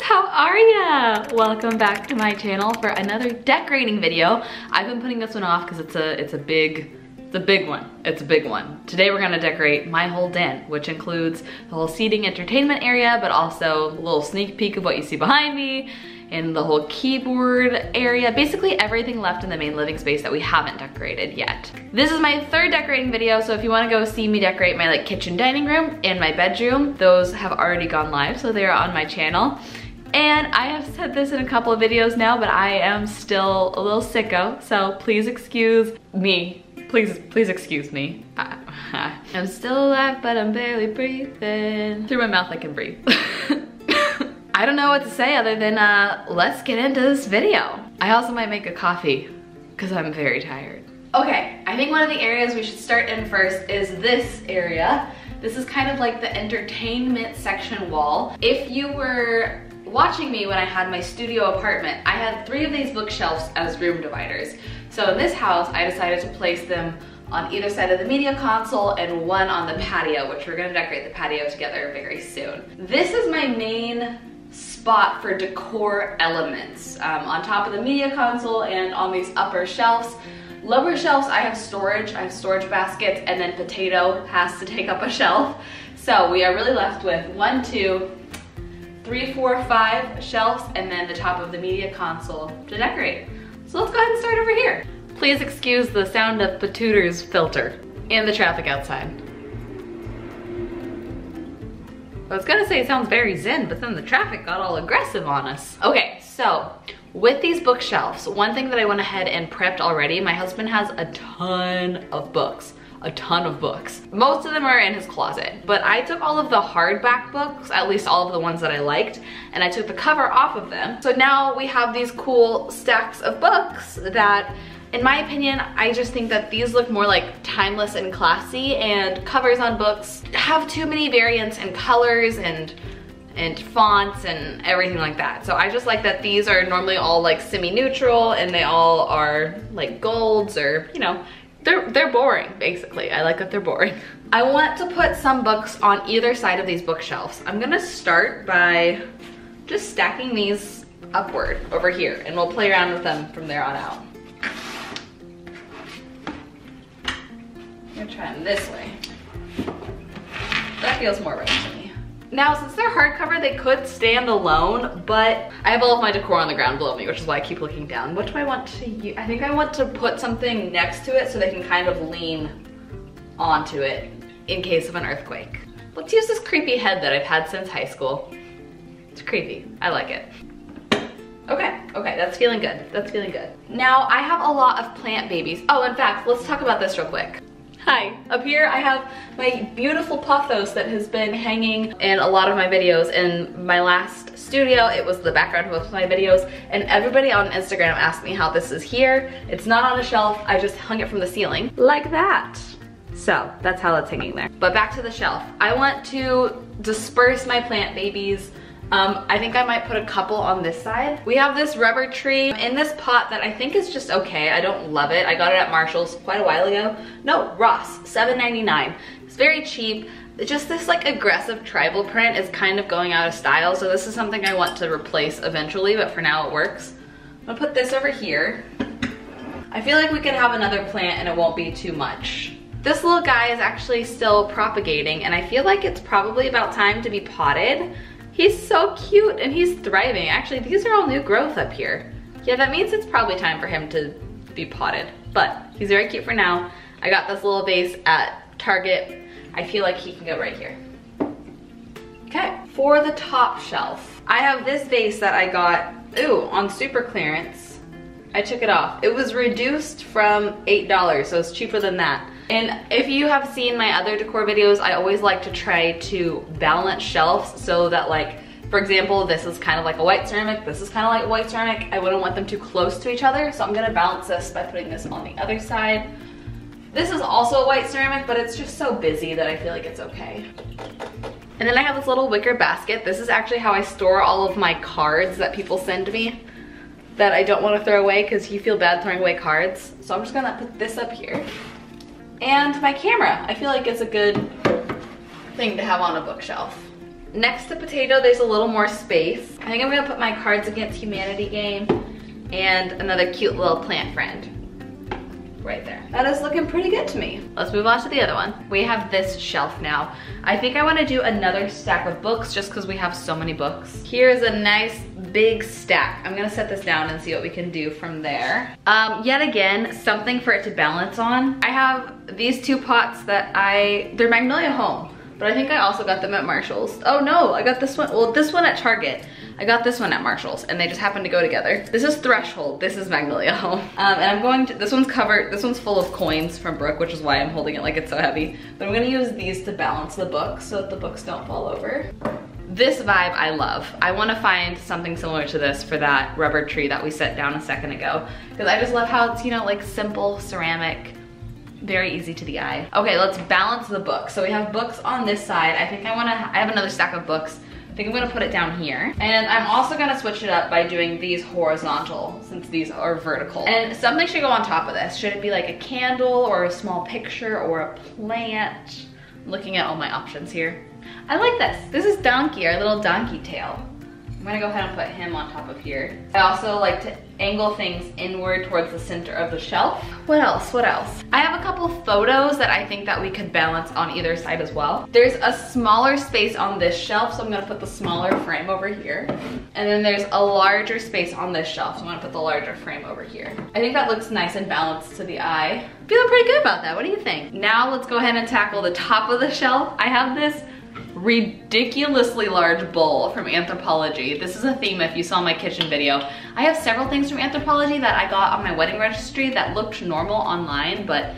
how are ya? Welcome back to my channel for another decorating video. I've been putting this one off because it's a big one. Today we're gonna decorate my whole den, which includes the whole seating entertainment area, but also a little sneak peek of what you see behind me, and the whole keyboard area, basically everything left in the main living space that we haven't decorated yet. This is my third decorating video, so if you wanna go see me decorate my kitchen dining room and my bedroom, those have already gone live, so they're on my channel. And I have said this in a couple of videos now, but I am still a little sicko, so please excuse me. Please excuse me. I'm still alive, but I'm barely breathing. Through my mouth I can breathe. I don't know what to say other than let's get into this video. I also might make a coffee because I'm very tired. Okay, I think one of the areas we should start in first is this area. This is kind of like the entertainment section wall. If you were watching me when I had my studio apartment, I had 3 of these bookshelves as room dividers. So in this house, I decided to place them on either side of the media console and one on the patio, which we're gonna decorate the patio together very soon. This is my main spot for decor elements. On top of the media console and on these upper shelves. Lower shelves, I have storage baskets, and then potato has to take up a shelf. So we are really left with 1, 2, 3, 4, 5 shelves, and then the top of the media console to decorate. So let's go ahead and start over here. Please excuse the sound of Patooter's filter and the traffic outside. I was gonna say it sounds very zen, but then the traffic got all aggressive on us. Okay, so with these bookshelves, one thing that I went ahead and prepped already, my husband has a ton of books. Most of them are in his closet, but I took all of the hardback books, at least all of the ones that I liked, and I took the cover off of them. So now we have these cool stacks of books that, in my opinion, I just think that these look more like timeless and classy, and covers on books have too many variants and colors and fonts and everything like that. So I just like that these are normally all like semi-neutral and they all are like golds, or you know, they're boring, basically. I like that they're boring. I want to put some books on either side of these bookshelves. I'm gonna start by just stacking these upward over here, and we'll play around with them from there on out. I'm gonna try them this way. That feels more right to me. Now, since they're hardcover, they could stand alone, but I have all of my decor on the ground below me, which is why I keep looking down. What do I want to use? I think I want to put something next to it so they can kind of lean onto it in case of an earthquake. Let's use this creepy head that I've had since high school. It's creepy. I like it. Okay, that's feeling good. That's feeling good. Now, I have a lot of plant babies. Oh, in fact, let's talk about this real quick. Hi, up here I have my beautiful pothos that has been hanging in a lot of my videos. In my last studio, it was the background of most of my videos, and everybody on Instagram asked me how this is here. It's not on a shelf, I just hung it from the ceiling, like that. So, that's how it's hanging there. But back to the shelf. I want to disperse my plant babies. I think I might put a couple on this side. We have this rubber tree in this pot that I think is just okay. I don't love it. I got it at Marshall's quite a while ago. No, Ross, $7.99. It's very cheap. Just this like aggressive tribal print is kind of going out of style, so this is something I want to replace eventually, but for now it works. I'm gonna put this over here. I feel like we could have another plant and it won't be too much. This little guy is actually still propagating, and I feel like it's probably about time to be potted. He's so cute and he's thriving. Actually, these are all new growth up here. Yeah, that means it's probably time for him to be potted, but he's very cute for now. I got this little vase at Target. I feel like he can go right here. Okay, for the top shelf, I have this vase that I got, on super clearance. I took it off. It was reduced from $8, so it's cheaper than that. And if you have seen my other decor videos, I always like to try to balance shelves so that, like, for example, this is kind of like a white ceramic, this is kind of like a white ceramic. I wouldn't want them too close to each other, so I'm gonna balance this by putting this on the other side. This is also a white ceramic, but it's just so busy that I feel like it's okay. And then I have this little wicker basket. This is actually how I store all of my cards that people send me that I don't want to throw away because you feel bad throwing away cards. So I'm just gonna put this up here. And my camera. I feel like it's a good thing to have on a bookshelf. next to potato, there's a little more space. I think I'm gonna put my Cards Against Humanity game and another cute little plant friend right there. That is looking pretty good to me. Let's move on to the other one. We have this shelf now. I think I want to do another stack of books just because we have so many books. Here's a nice big stack. I'm gonna set this down and see what we can do from there. Yet again, something for it to balance on. I have these two pots that they're Magnolia Home, but I think I also got them at Marshall's. Oh no, I got this one, well, this one at Target. I got this one at Marshall's and they just happen to go together. This is Threshold, this is Magnolia Home. And I'm going to, this one's covered, this one's full of coins from Brook, which is why I'm holding it like it's so heavy. But I'm gonna use these to balance the books so that the books don't fall over. This vibe I love. I wanna find something similar to this for that rubber tree that we set down a second ago. Because I just love how it's, you know, like simple ceramic, very easy to the eye. Okay, let's balance the books. So we have books on this side. I think I have another stack of books. I think I'm gonna put it down here. And I'm also gonna switch it up by doing these horizontal since these are vertical. And something should go on top of this. Should it be like a candle or a small picture or a plant? I'm looking at all my options here. I like this. This is Donkey, our little donkey tail. I'm gonna go ahead and put him on top of here. I also like to angle things inward towards the center of the shelf. What else, what else? I have a couple photos that I think that we could balance on either side as well. There's a smaller space on this shelf, so I'm gonna put the smaller frame over here. And then there's a larger space on this shelf, so I'm gonna put the larger frame over here. I think that looks nice and balanced to the eye. Feeling pretty good about that, what do you think? Now let's go ahead and tackle the top of the shelf. I have this ridiculously large bowl from Anthropologie. This is a theme if you saw my kitchen video. I have several things from Anthropologie that I got on my wedding registry that looked normal online, but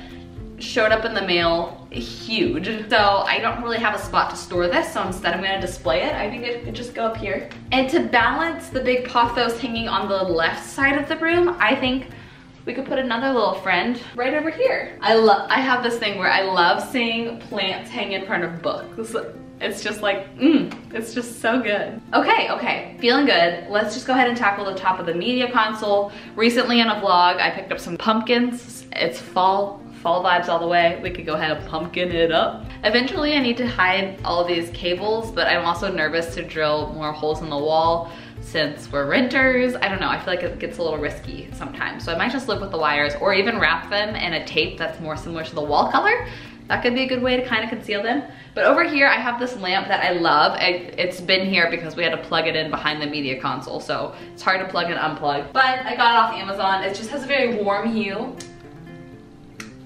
showed up in the mail huge. So I don't really have a spot to store this, so instead I'm gonna display it. I think it could just go up here. And to balance the big pothos hanging on the left side of the room, I think we could put another little friend right over here. I have this thing where I love seeing plants hang in front of books. It's just like, it's just so good. Okay, feeling good. Let's just go ahead and tackle the top of the media console. Recently in a vlog, I picked up some pumpkins. It's fall vibes all the way. We could go ahead and pumpkin it up. Eventually I need to hide all of these cables, but I'm also nervous to drill more holes in the wall since we're renters. I don't know, I feel like it gets a little risky sometimes. So I might just live with the wires or even wrap them in a tape that's more similar to the wall color. That could be a good way to kind of conceal them. But over here, I have this lamp that I love. It's been here because we had to plug it in behind the media console, so it's hard to plug and unplug. But I got it off Amazon. It just has a very warm hue.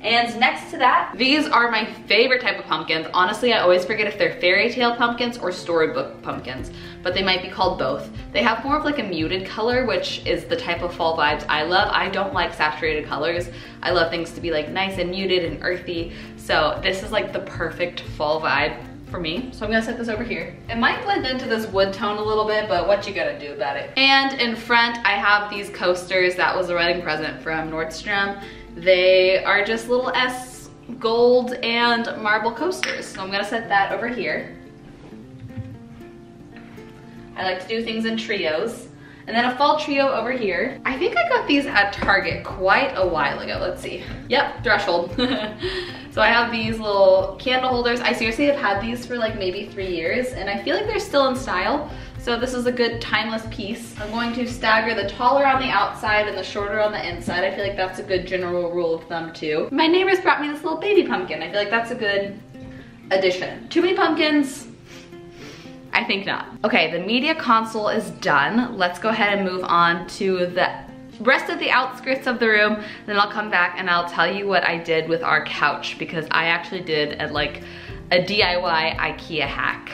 And next to that, these are my favorite type of pumpkins. Honestly, I always forget if they're fairy tale pumpkins or storybook pumpkins, but they might be called both. They have more of like a muted color, which is the type of fall vibes I love. I don't like saturated colors. I love things to be like nice and muted and earthy. So this is like the perfect fall vibe for me. So I'm gonna set this over here. It might blend into this wood tone a little bit, but what you gotta do about it? And in front, I have these coasters. That was a wedding present from Nordstrom. They are just little S gold and marble coasters. So I'm gonna set that over here. I like to do things in trios. And then a fall trio over here. I think I got these at Target quite a while ago. Let's see. Yep, Threshold. So I have these little candle holders. I seriously have had these for like maybe 3 years and I feel like they're still in style. So this is a good timeless piece. I'm going to stagger the taller on the outside and the shorter on the inside. I feel like that's a good general rule of thumb too. My neighbors brought me this little baby pumpkin. I feel like that's a good addition. Too many pumpkins? I think not. Okay, the media console is done. Let's go ahead and move on to the rest of the outskirts of the room. Then I'll come back and I'll tell you what I did with our couch because I actually did a DIY IKEA hack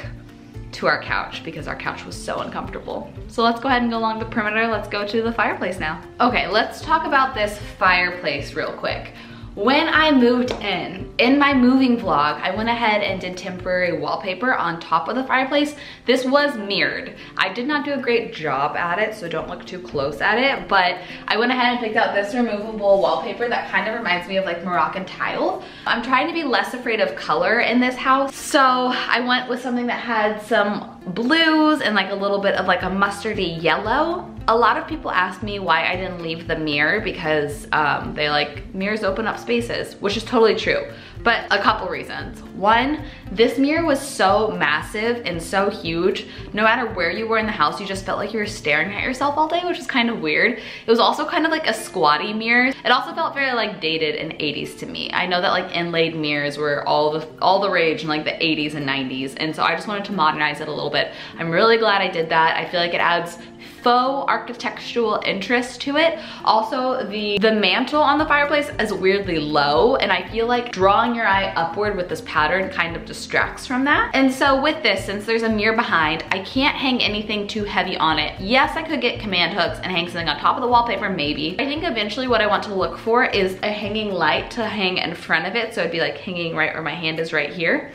to our couch because our couch was so uncomfortable. So let's go ahead and go along the perimeter. Let's go to the fireplace now. Okay, let's talk about this fireplace real quick. When I moved in my moving vlog, I went ahead and did temporary wallpaper on top of the fireplace. This was mirrored. I did not do a great job at it, so don't look too close at it, but I went ahead and picked out this removable wallpaper that kind of reminds me of like Moroccan tile. I'm trying to be less afraid of color in this house, so I went with something that had some blues and like a little bit of like a mustardy yellow. A lot of people ask me why I didn't leave the mirror because they like mirrors open up spaces, which is totally true. But a couple reasons. One, this mirror was so massive and so huge. No matter where you were in the house, you just felt like you were staring at yourself all day, which is kind of weird. It was also kind of like a squatty mirror. It also felt very like dated and 80s to me. I know that like inlaid mirrors were all the rage in like the 80s and 90s, and so I just wanted to modernize it a little bit. I'm really glad I did that. I feel like it adds faux architectural interest to it. Also, the mantle on the fireplace is weirdly low, and I feel like drawing your eye upward with this pattern kind of distracts from that. And so with this, since there's a mirror behind, I can't hang anything too heavy on it. Yes, I could get command hooks and hang something on top of the wallpaper, maybe. I think eventually what I want to look for is a hanging light to hang in front of it, so it'd be like hanging right where my hand is right here.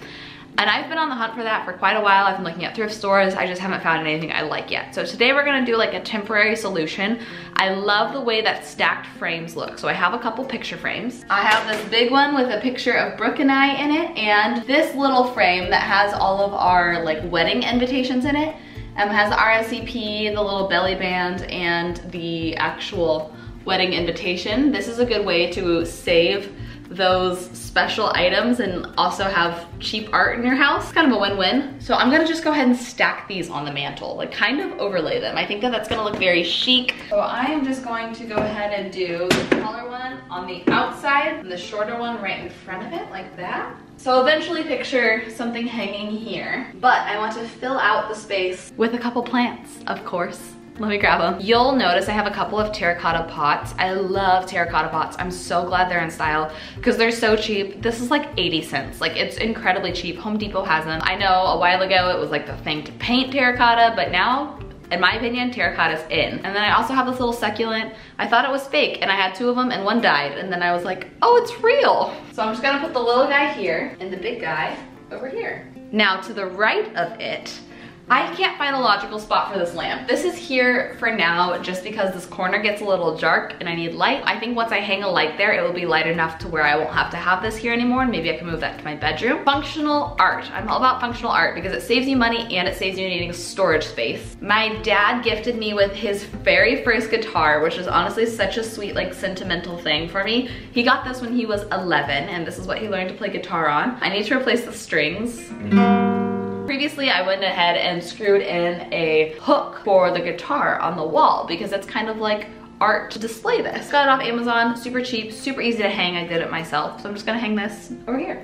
And I've been on the hunt for that for quite a while. I've been looking at thrift stores. I just haven't found anything I like yet. So today we're gonna do like a temporary solution. I love the way that stacked frames look. So I have a couple picture frames. I have this big one with a picture of Brooke and I in it, and this little frame that has all of our like wedding invitations in it. It has the RSVP, the little belly band, and the actual wedding invitation. This is a good way to save those special items and also have cheap art in your house. Kind of a win-win. So I'm gonna just go ahead and stack these on the mantle, like kind of overlay them. I think that that's gonna look very chic. So I am just going to go ahead and do the taller one on the outside and the shorter one right in front of it, like that. So eventually picture something hanging here, but I want to fill out the space with a couple plants, of course. Let me grab them. You'll notice I have a couple of terracotta pots. I love terracotta pots. I'm so glad they're in style because they're so cheap. This is like 80 cents. Like, it's incredibly cheap. Home Depot has them. I know a while ago it was like the thing to paint terracotta, but now, in my opinion, terracotta's in. And then I also have this little succulent. I thought it was fake and I had two of them and one died. And then I was like, oh, it's real. So I'm just gonna put the little guy here and the big guy over here. Now to the right of it, I can't find a logical spot for this lamp. This is here for now just because this corner gets a little dark and I need light. I think once I hang a light there, it will be light enough to where I won't have to have this here anymore, and maybe I can move that to my bedroom. Functional art. I'm all about functional art because it saves you money and it saves you needing storage space. My dad gifted me with his very first guitar, which is honestly such a sweet, like, sentimental thing for me. He got this when he was 11, and this is what he learned to play guitar on. I need to replace the strings. Previously, I went ahead and screwed in a hook for the guitar on the wall because it's kind of like art to display this. Got it off Amazon, super cheap, super easy to hang. I did it myself. So I'm just gonna hang this over here.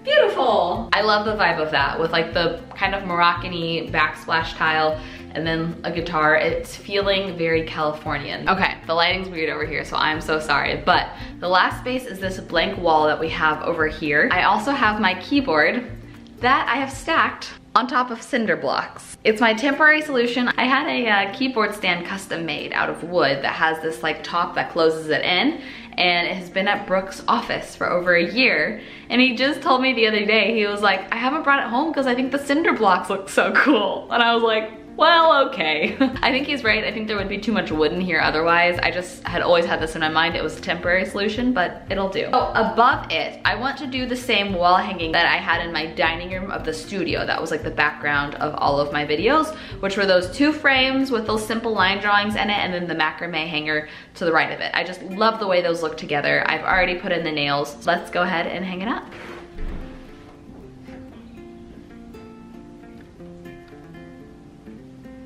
Beautiful. I love the vibe of that with like the kind of Moroccan-y backsplash tile and then a guitar. It's feeling very Californian. Okay, the lighting's weird over here, so I'm so sorry, but the last space is this blank wall that we have over here. I also have my keyboard that I have stacked on top of cinder blocks. It's my temporary solution. I had a keyboard stand custom made out of wood that has this like top that closes it in, and it has been at Brook's office for over a year. And he just told me the other day, he was like, I haven't brought it home because I think the cinder blocks look so cool. And I was like, well, okay. I think he's right. I think there would be too much wood in here otherwise. I just had always had this in my mind. It was a temporary solution, but it'll do. So above it, I want to do the same wall hanging that I had in my dining room of the studio. That was like the background of all of my videos, which were those two frames with those simple line drawings in it, and then the macrame hanger to the right of it. I just love the way those look together. I've already put in the nails. So let's go ahead and hang it up.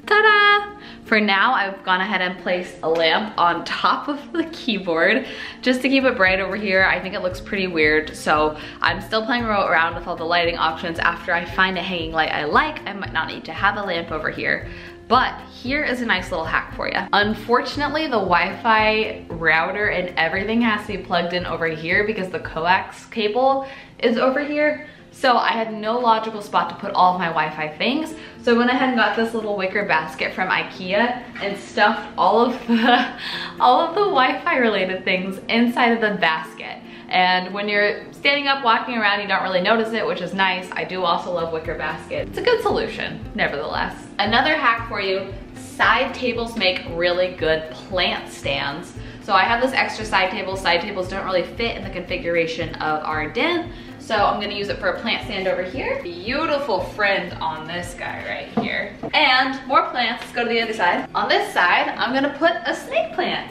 Ta-da! For now, I've gone ahead and placed a lamp on top of the keyboard just to keep it bright over here. I think it looks pretty weird, so I'm still playing around with all the lighting options. After I find a hanging light I like, I might not need to have a lamp over here. But here is a nice little hack for you. Unfortunately, the Wi-Fi router and everything has to be plugged in over here because the coax cable is over here. So I had no logical spot to put all of my Wi-Fi things. So I went ahead and got this little wicker basket from IKEA and stuffed all of the Wi-Fi related things inside of the basket. And when you're standing up, walking around, you don't really notice it, which is nice. I do also love wicker baskets. It's a good solution, nevertheless. Another hack for you, side tables make really good plant stands. So I have this extra side table. Side tables don't really fit in the configuration of our den. So I'm gonna use it for a plant stand over here. Beautiful friend on this guy right here. And more plants, let's go to the other side. On this side, I'm gonna put a snake plant.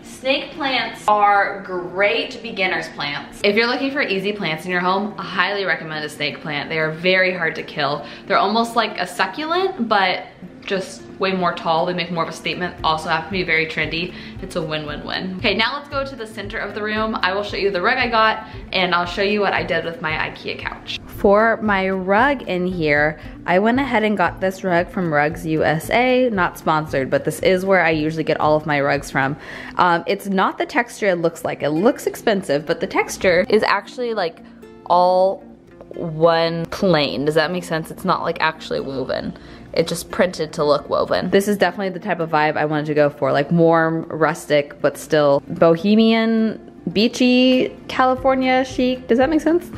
Snake plants are great beginner's plants. If you're looking for easy plants in your home, I highly recommend a snake plant. They are very hard to kill. They're almost like a succulent, but just way more tall. They make more of a statement. Also have to be very trendy. It's a win-win-win. Okay, now let's go to the center of the room. I will show you the rug I got, and I'll show you what I did with my IKEA couch. For my rug in here, I went ahead and got this rug from Rugs USA. Not sponsored, but this is where I usually get all of my rugs from. It's not the texture it looks like. It looks expensive, but the texture is actually like all one plane. Does that make sense? It's not like actually woven. It's just printed to look woven. This is definitely the type of vibe I wanted to go for, like warm, rustic, but still bohemian, beachy, California chic. Does that make sense?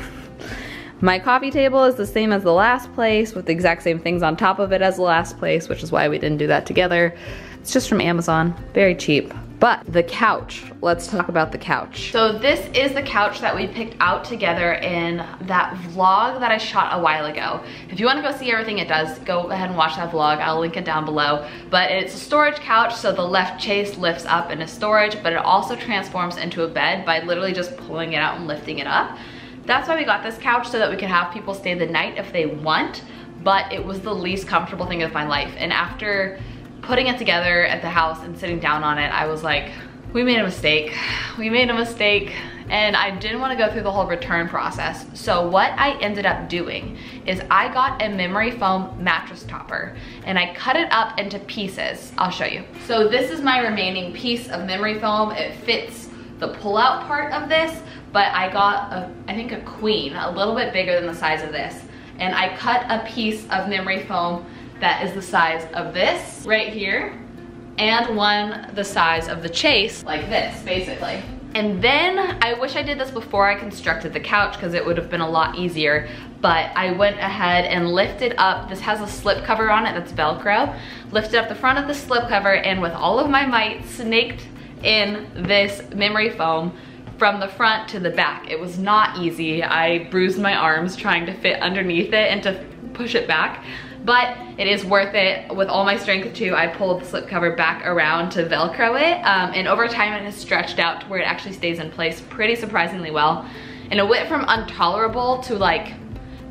My coffee table is the same as the last place with the exact same things on top of it as the last place, which is why we didn't do that together. It's just from Amazon, very cheap. But the couch, let's talk about the couch. So this is the couch that we picked out together in that vlog that I shot a while ago. If you wanna go see everything it does, go ahead and watch that vlog. I'll link it down below. But it's a storage couch, so the left chase lifts up into storage, but it also transforms into a bed by literally just pulling it out and lifting it up. That's why we got this couch, so that we can have people stay the night if they want, but it was the least comfortable thing of my life. And after putting it together at the house and sitting down on it, I was like, we made a mistake. We made a mistake, and I didn't want to go through the whole return process. So what I ended up doing is I got a memory foam mattress topper and I cut it up into pieces. I'll show you. So this is my remaining piece of memory foam. It fits the pull-out part of this, but I got, I think a queen, a little bit bigger than the size of this. And I cut a piece of memory foam that is the size of this right here, and one the size of the chase, like this, basically. And then, I wish I did this before I constructed the couch because it would have been a lot easier, but I went ahead and lifted up, this has a slip cover on it that's Velcro, lifted up the front of the slip cover and with all of my might snaked in this memory foam from the front to the back. It was not easy. I bruised my arms trying to fit underneath it and to push it back, but it is worth it. With all my strength too, I pulled the slipcover back around to Velcro it, and over time it has stretched out to where it actually stays in place pretty surprisingly well. And it went from intolerable to like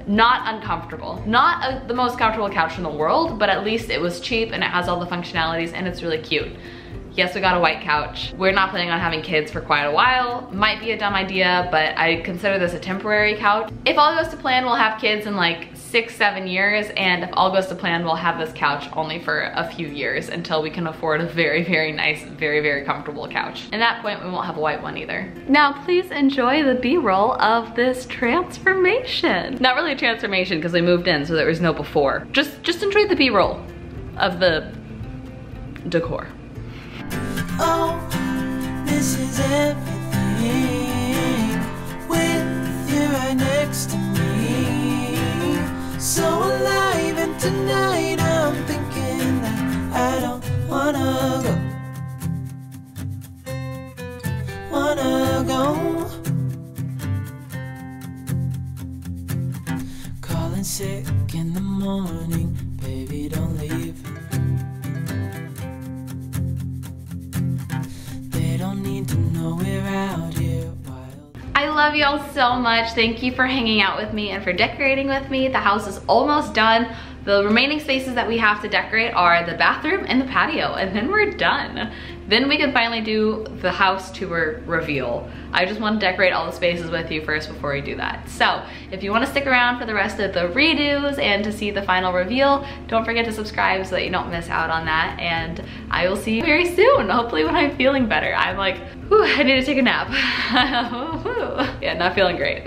not uncomfortable. Not the most comfortable couch in the world, but at least it was cheap and it has all the functionalities and it's really cute. Yes, we got a white couch. We're not planning on having kids for quite a while. Might be a dumb idea, but I consider this a temporary couch. If all goes to plan, we'll have kids in like 6-7 years, and if all goes to plan, we'll have this couch only for a few years until we can afford a very, very nice, very, very comfortable couch. At that point, we won't have a white one either. Now, please enjoy the B-roll of this transformation. Not really a transformation because we moved in, so there was no before. Just enjoy the B-roll of the decor. Oh, this is everything with you right next to me. So alive, and tonight I'm thinking that I don't wanna go. Calling sick in the morning, baby, don't leave. Don't need to know we're out here wild. I love y'all so much. Thank you for hanging out with me and for decorating with me. The house is almost done. The remaining spaces that we have to decorate are the bathroom and the patio, and then we're done. Then we can finally do the house tour reveal. I just want to decorate all the spaces with you first before we do that. So if you want to stick around for the rest of the redos and to see the final reveal, don't forget to subscribe so that you don't miss out on that. And I will see you very soon, hopefully when I'm feeling better. I'm like, whew, I need to take a nap. Yeah, not feeling great.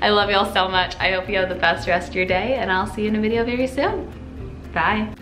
I love y'all so much. I hope you have the best rest of your day, and I'll see you in a video very soon. Bye.